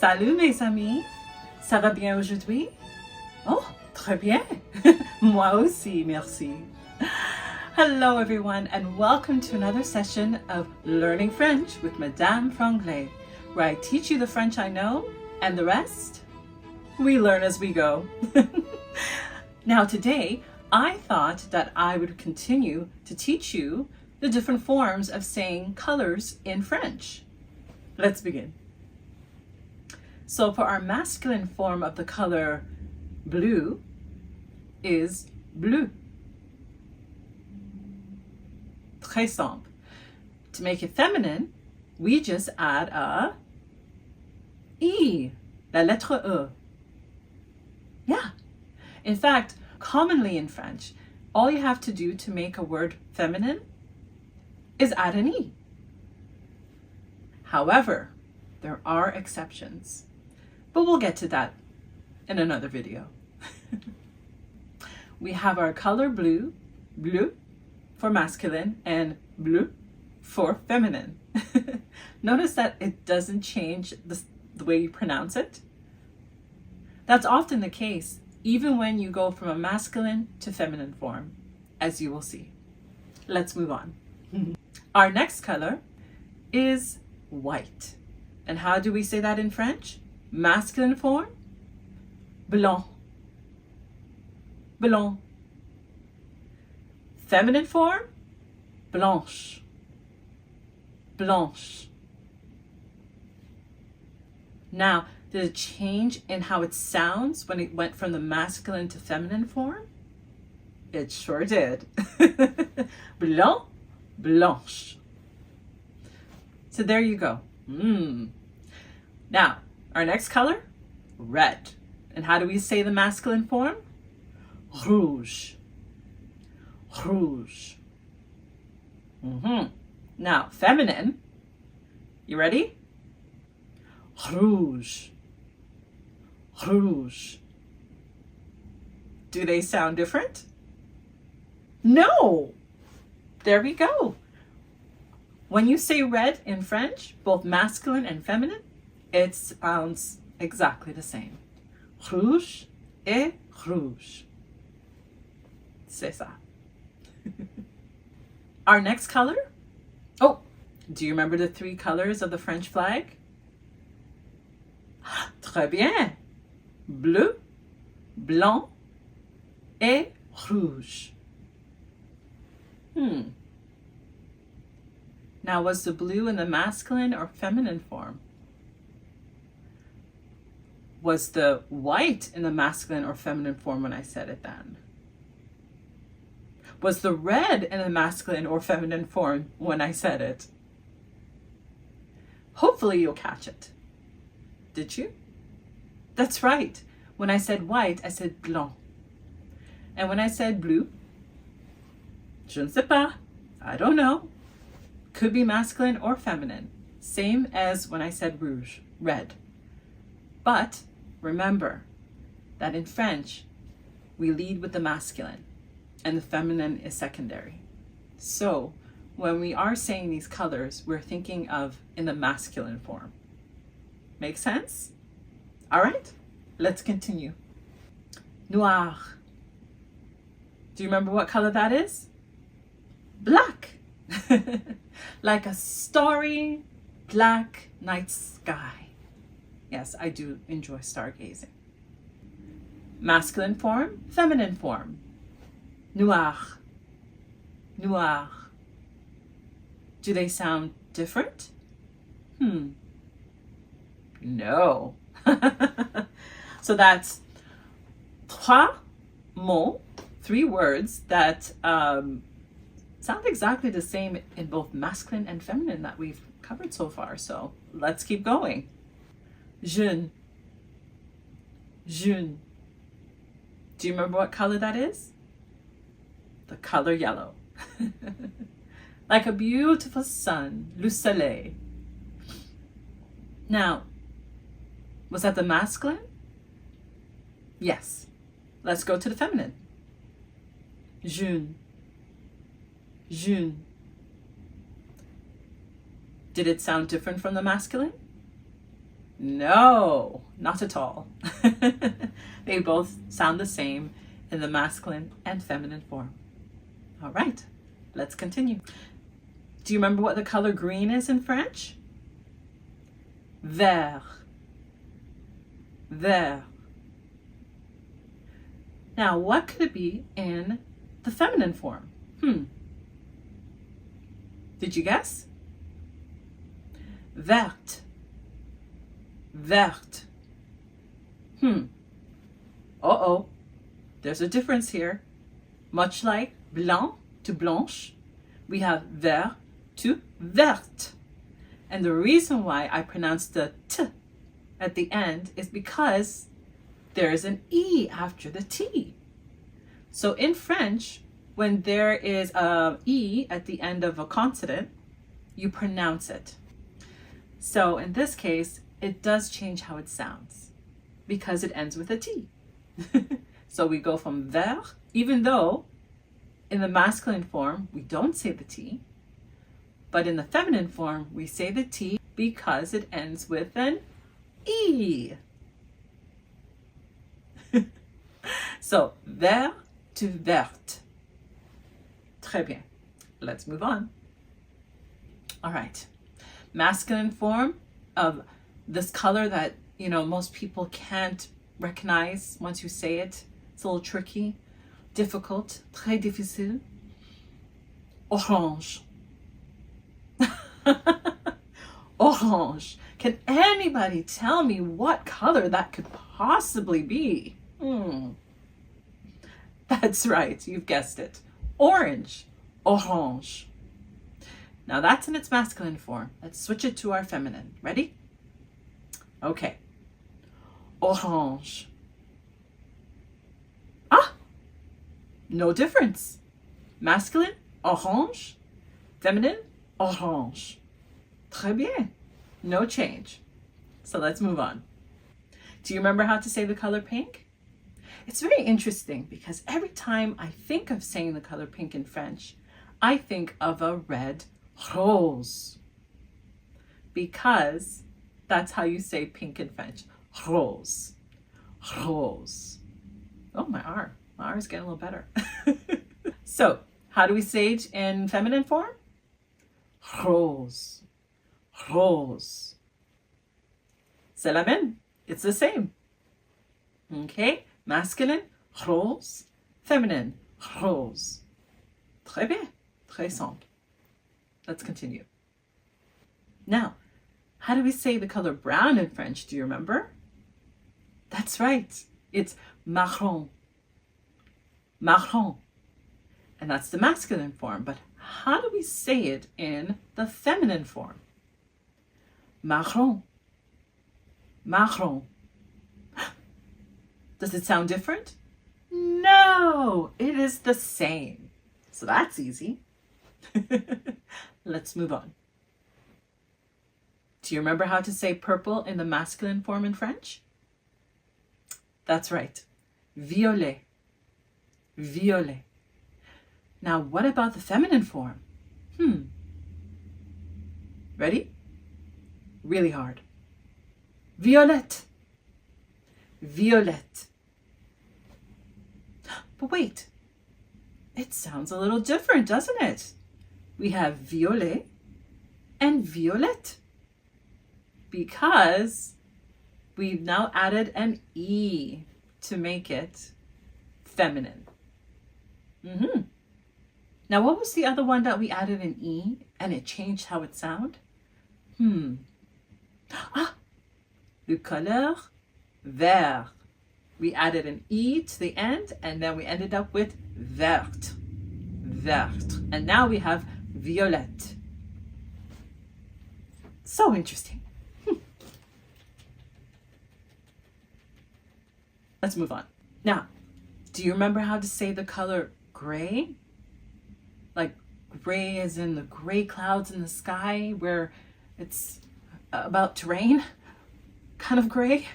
Salut mes amis, ça va bien aujourd'hui? Oh, très bien. Moi aussi, merci. Hello everyone and welcome to another session of Learning French with Madame Franglais, where I teach you the French I know and the rest we learn as we go. Now today, I thought that I would continue to teach you the different forms of saying colors in French. Let's begin. So for our masculine form of the color blue is bleu. Très simple. To make it feminine, we just add a I, la lettre E. Yeah. In fact, commonly in French, all you have to do to make a word feminine is add an I. However, there are exceptions, but we'll get to that in another video. We have our color blue, bleu, for masculine and bleu for feminine. Notice that it doesn't change the way you pronounce it. That's often the case, even when you go from a masculine to feminine form, as you will see. Let's move on. Our next color is white. And how do we say that in French? Masculine form, blanc. Blanc. Feminine form, blanche. Blanche. Now, did it change in how it sounds when it went from the masculine to feminine form? It sure did. Blanc, blanche. So there you go. Now, our next color, red. And how do we say the masculine form? Rouge. Rouge. Now, feminine. You ready? Rouge. Rouge. Do they sound different? No. There we go. When you say red in French, both masculine and feminine, it sounds exactly the same. Rouge et rouge. C'est ça. Our next color? Oh, do you remember the three colors of the French flag? Très bien. Bleu, blanc, et rouge. Now, was the blue in the masculine or feminine form? Was the white in the masculine or feminine form when I said it then? Was the red in the masculine or feminine form when I said it? Hopefully you'll catch it. Did you? That's right. When I said white, I said blanc. And when I said blue, je ne sais pas. I don't know. Could be masculine or feminine. Same as when I said rouge, red. But remember that in French, we lead with the masculine and the feminine is secondary. So when we are saying these colors, we're thinking of in the masculine form. Make sense? All right, let's continue. Noir. Do you remember what color that is? Black. Like a starry black night sky. Yes, I do enjoy stargazing. Masculine form, feminine form. Noir. Noir. Do they sound different? No. So that's trois mots, three words that sound exactly the same in both masculine and feminine that we've covered so far. So let's keep going. Jaune. Jaune. Do you remember what color that is? The color yellow. Like a beautiful sun, le soleil. Now, was that the masculine? Yes. Let's go to the feminine. Jaune. Jaune. Did it sound different from the masculine? No, not at all. They both sound the same in the masculine and feminine form. All right, let's continue. Do you remember what the color green is in French? Vert. Vert. Now, what could it be in the feminine form? Did you guess? Verte. Verte. Uh-oh. There's a difference here. Much like blanc to blanche, we have vert to verte. And the reason why I pronounce the T at the end is because there is an E after the T. So in French, when there is a E at the end of a consonant, you pronounce it. So in this case, it does change how it sounds because it ends with a T. So we go from vert, even though in the masculine form, we don't say the T, but in the feminine form, we say the T because it ends with an E. So, vert to verte. Très bien. Let's move on. All right. Masculine form of this color that, most people can't recognize once you say it. It's a little tricky, difficult, très difficile. Orange. Orange. Can anybody tell me what color that could possibly be? That's right, you've guessed it. Orange. Orange. Now that's in its masculine form. Let's switch it to our feminine. Ready? Okay. Orange. Ah! No difference. Masculine, orange. Feminine, orange. Très bien. No change. So let's move on. Do you remember how to say the color pink? It's very interesting because every time I think of saying the color pink in French, I think of a red rose. Because that's how you say pink in French. Rose. Rose. Oh, my R. My R is getting a little better. So, how do we say it in feminine form? Rose. Rose. C'est la même. It's the same. Okay? Masculine, rose. Feminine, rose. Très bien. Très simple. Let's continue. Now, how do we say the color brown in French? Do you remember? That's right. It's marron. Marron. And that's the masculine form. But how do we say it in the feminine form? Marron. Marron. Does it sound different? No, it is the same. So that's easy. Let's move on. Do you remember how to say purple in the masculine form in French? That's right. Violet. Violet. Now, what about the feminine form? Ready? Really hard. Violette. Violette. But wait, it sounds a little different, doesn't it? We have violet and violette because we've now added an E to make it feminine. Now, what was the other one that we added an E and it changed how it sounded? Le couleur vert. We added an E to the end and then we ended up with verte. Verte. And now we have violette. So interesting. Let's move on. Now, do you remember how to say the color gray? Like gray as in the gray clouds in the sky where it's about to rain? Kind of gray.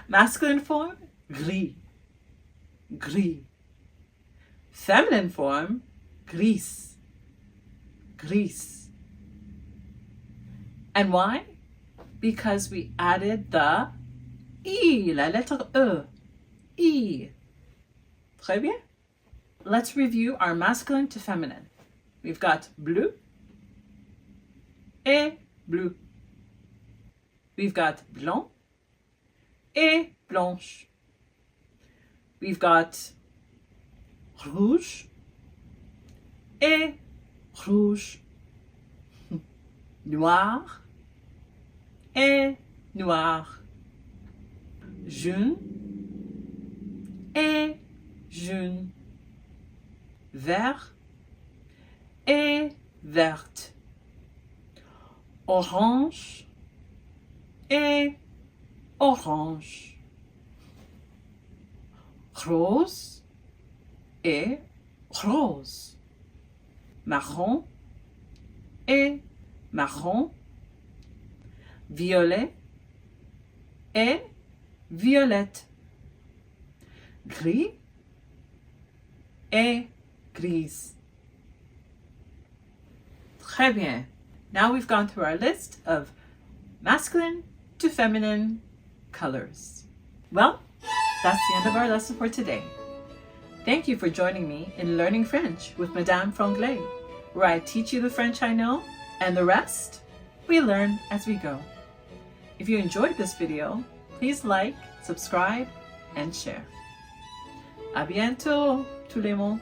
Masculine form, gris. Gris. Feminine form, gris. Gris. And why? because we added the I, la lettre E. I. Très bien. Let's review our masculine to feminine. We've got bleu et bleu. We've got blanc et blanche. We've got rouge et rouge. Noir et noir. Jaune et jaune. Vert et verte. Orange et orange. Rose et rose. Marron et marron. Violet et violette. Gris et grise. Très bien. Now we've gone through our list of masculine to feminine colors. Well, that's the end of our lesson for today. Thank you for joining me in Learning French with Madame Franglais, where I teach you the French I know, and the rest we learn as we go. If you enjoyed this video, please like, subscribe, and share. À bientôt, tous les mots.